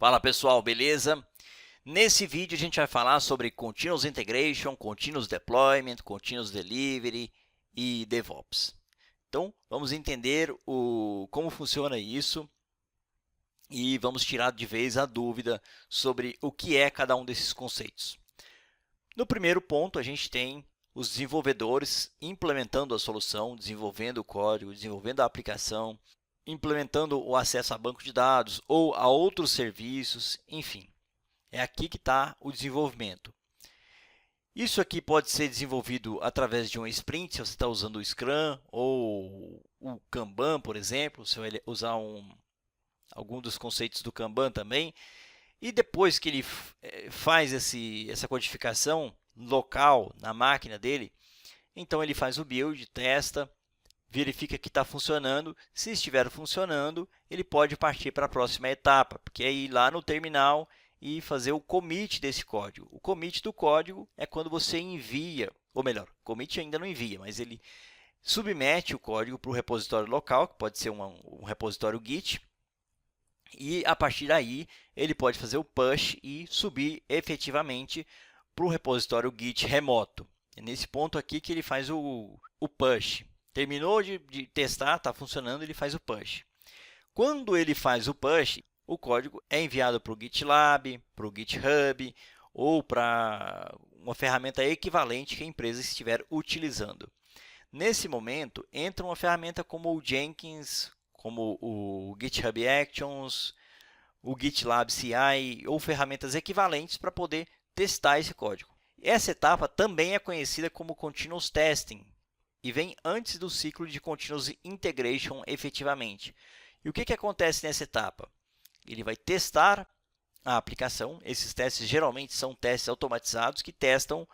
Fala pessoal, beleza? Nesse vídeo a gente vai falar sobre Continuous Integration, Continuous Deployment, Continuous Delivery e DevOps. Então, vamos entender como funciona isso e vamos tirar de vez a dúvida sobre o que é cada um desses conceitos. No primeiro ponto, a gente tem os desenvolvedores implementando a solução, desenvolvendo o código, desenvolvendo a aplicação, implementando o acesso a banco de dados ou a outros serviços, enfim. É aqui que está o desenvolvimento. Isso aqui pode ser desenvolvido através de um sprint, se você está usando o Scrum ou o Kanban, por exemplo, se vai usar algum dos conceitos do Kanban também. E depois que ele faz essa codificação local na máquina dele, então ele faz o build, testa, verifica que está funcionando. Se estiver funcionando, ele pode partir para a próxima etapa, que é ir lá no terminal e fazer o commit desse código. O commit do código é quando você envia, ou melhor, commit ainda não envia, mas ele submete o código para o repositório local, que pode ser um repositório Git, e a partir daí ele pode fazer o push e subir efetivamente para o repositório Git remoto. É nesse ponto aqui que ele faz o push. Terminou de testar, está funcionando, ele faz o push. Quando ele faz o push, o código é enviado para o GitLab, para o GitHub ou para uma ferramenta equivalente que a empresa estiver utilizando. Nesse momento, entra uma ferramenta como o Jenkins, como o GitHub Actions, o GitLab CI ou ferramentas equivalentes para poder testar esse código. Essa etapa também é conhecida como Continuous Testing e vem antes do ciclo de Continuous Integration efetivamente. E o que acontece nessa etapa? Ele vai testar a aplicação. Esses testes geralmente são testes automatizados que testam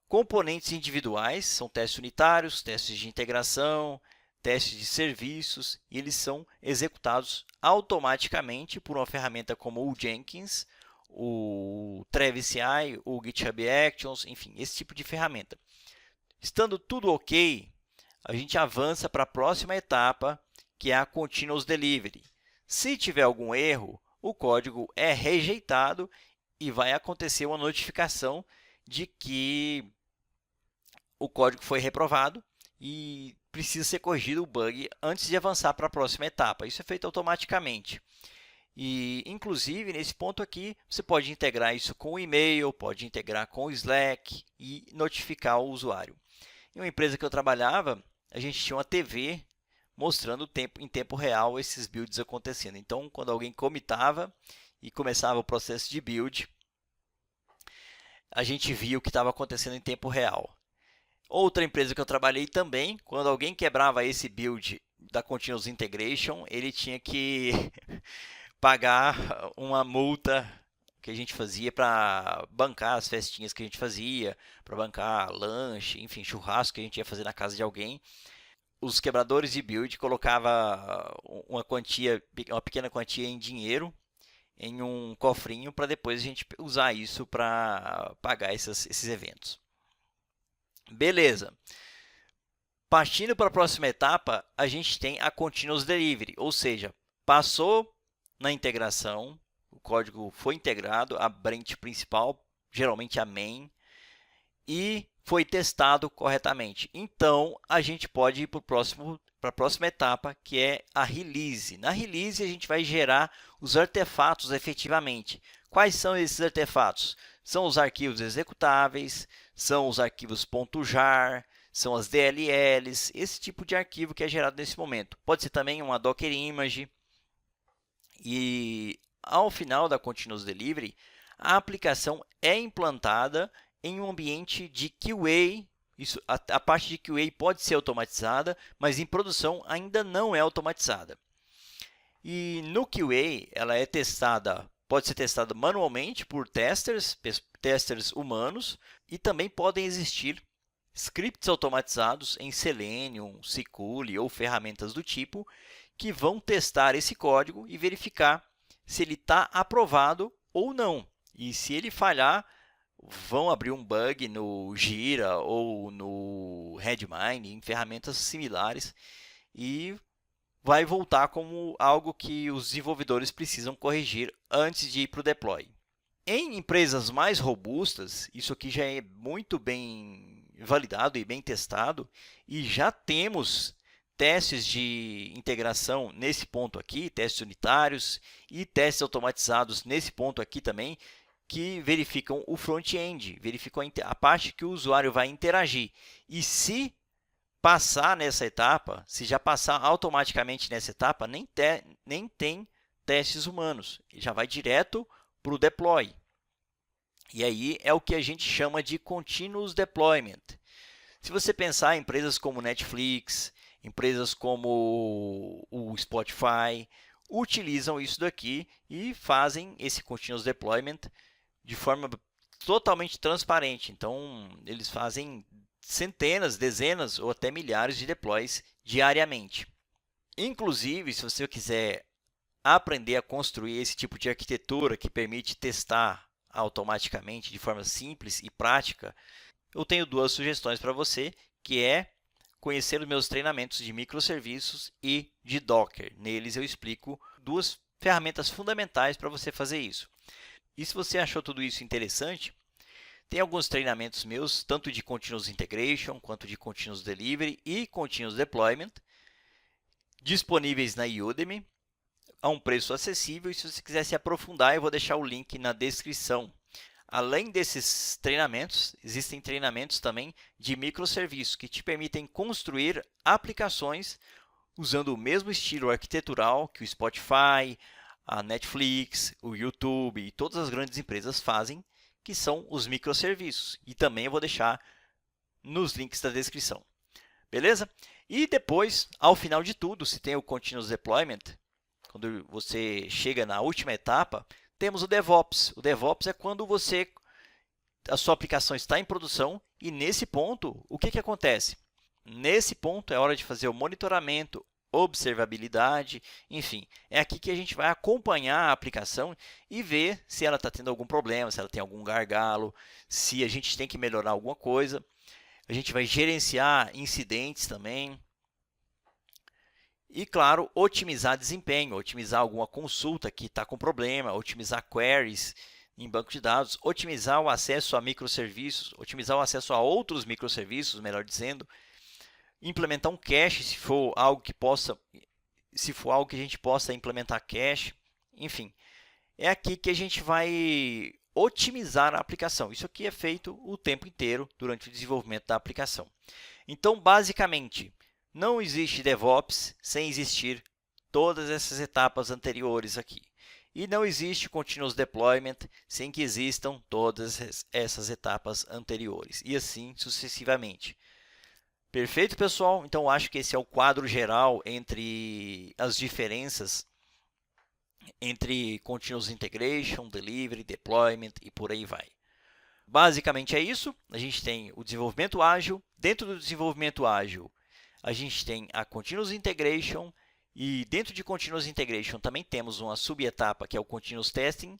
componentes individuais, são testes unitários, testes de integração, testes de serviços, e eles são executados automaticamente por uma ferramenta como o Jenkins, o Travis CI, o GitHub Actions, enfim, esse tipo de ferramenta. Estando tudo ok, a gente avança para a próxima etapa, que é a Continuous Delivery. Se tiver algum erro, o código é rejeitado e vai acontecer uma notificação de que o código foi reprovado e precisa ser corrigido o bug antes de avançar para a próxima etapa. Isso é feito automaticamente. E, inclusive, nesse ponto aqui, você pode integrar isso com o e-mail, pode integrar com o Slack e notificar o usuário. Em uma empresa que eu trabalhava, a gente tinha uma TV mostrando em tempo real esses builds acontecendo. Então, quando alguém commitava e começava o processo de build, a gente via o que estava acontecendo em tempo real. Outra empresa que eu trabalhei também, quando alguém quebrava esse build da Continuous Integration, ele tinha que pagar uma multa que a gente fazia para bancar as festinhas que a gente fazia, para bancar lanche, enfim, churrasco que a gente ia fazer na casa de alguém. Os quebradores de build colocavam uma pequena quantia em dinheiro em um cofrinho para depois a gente usar isso para pagar esses eventos. Beleza. Partindo para a próxima etapa, a gente tem a Continuous Delivery, ou seja, passou na integração, o código foi integrado, a branch principal, geralmente a main, e foi testado corretamente. Então, a gente pode ir para a próxima etapa, que é a release. Na release, a gente vai gerar os artefatos efetivamente. Quais são esses artefatos? São os arquivos executáveis, são os arquivos .jar, são as DLLs, esse tipo de arquivo que é gerado nesse momento. Pode ser também uma Docker Image. E ao final da Continuous Delivery, a aplicação é implantada em um ambiente de QA. A parte de QA pode ser automatizada, mas em produção ainda não é automatizada. E no QA, ela é testada, pode ser testada manualmente por testers humanos, e também podem existir scripts automatizados em Selenium, Siculi ou ferramentas do tipo, que vão testar esse código e verificar se ele está aprovado ou não. E se ele falhar, vão abrir um bug no Jira ou no Redmine, em ferramentas similares, e vai voltar como algo que os desenvolvedores precisam corrigir antes de ir para o deploy. Em empresas mais robustas, isso aqui já é muito bem validado e bem testado, e já temos testes de integração nesse ponto aqui, testes unitários e testes automatizados nesse ponto aqui também, que verificam o front-end, verificam a parte que o usuário vai interagir. E se passar nessa etapa, se já passar automaticamente nessa etapa, nem tem testes humanos, já vai direto para o deploy. E aí é o que a gente chama de continuous deployment. Se você pensar em empresas como Netflix, empresas como o Spotify, utilizam isso daqui e fazem esse continuous deployment de forma totalmente transparente. Então, eles fazem centenas, dezenas ou até milhares de deploys diariamente. Inclusive, se você quiser aprender a construir esse tipo de arquitetura que permite testar automaticamente de forma simples e prática, eu tenho duas sugestões para você, que é conhecer os meus treinamentos de microserviços e de Docker. Neles eu explico duas ferramentas fundamentais para você fazer isso. E se você achou tudo isso interessante, tem alguns treinamentos meus, tanto de Continuous Integration, quanto de Continuous Delivery e Continuous Deployment, disponíveis na Udemy, a um preço acessível. E se você quiser se aprofundar, eu vou deixar o link na descrição. Além desses treinamentos, existem treinamentos também de microserviços que te permitem construir aplicações usando o mesmo estilo arquitetural que o Spotify, a Netflix, o YouTube e todas as grandes empresas fazem, que são os microserviços. E também eu vou deixar nos links da descrição. Beleza? E depois, ao final de tudo, se tem o Continuous Deployment, quando você chega na última etapa, temos o DevOps. O DevOps é quando a sua aplicação está em produção e nesse ponto, o que acontece? Nesse ponto é hora de fazer o monitoramento, observabilidade, enfim. É aqui que a gente vai acompanhar a aplicação e ver se ela está tendo algum problema, se ela tem algum gargalo, se a gente tem que melhorar alguma coisa. A gente vai gerenciar incidentes também. E, claro, otimizar desempenho, otimizar alguma consulta que está com problema, otimizar queries em banco de dados, otimizar o acesso a microserviços, otimizar o acesso a outros microserviços, melhor dizendo, implementar um cache se for algo que a gente possa implementar cache, enfim. É aqui que a gente vai otimizar a aplicação. Isso aqui é feito o tempo inteiro durante o desenvolvimento da aplicação. Então, basicamente, não existe DevOps sem existir todas essas etapas anteriores aqui. E não existe Continuous Deployment sem que existam todas essas etapas anteriores. E assim sucessivamente. Perfeito, pessoal? Então, acho que esse é o quadro geral entre as diferenças entre Continuous Integration, Delivery, Deployment e por aí vai. Basicamente é isso. A gente tem o desenvolvimento ágil. Dentro do desenvolvimento ágil, a gente tem a Continuous Integration. E dentro de Continuous Integration também temos uma subetapa que é o Continuous Testing.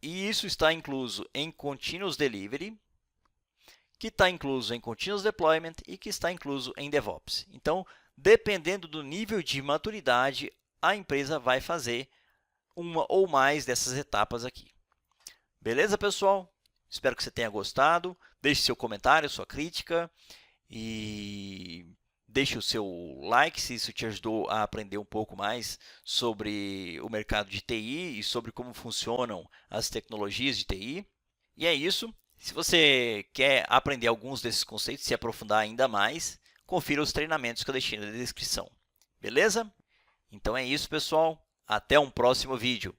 E isso está incluso em Continuous Delivery, que está incluso em Continuous Deployment e que está incluso em DevOps. Então, dependendo do nível de maturidade, a empresa vai fazer uma ou mais dessas etapas aqui. Beleza, pessoal? Espero que você tenha gostado. Deixe seu comentário, sua crítica e deixe o seu like se isso te ajudou a aprender um pouco mais sobre o mercado de TI e sobre como funcionam as tecnologias de TI. E é isso. Se você quer aprender alguns desses conceitos e se aprofundar ainda mais, confira os treinamentos que eu deixei na descrição. Beleza? Então é isso, pessoal. Até um próximo vídeo.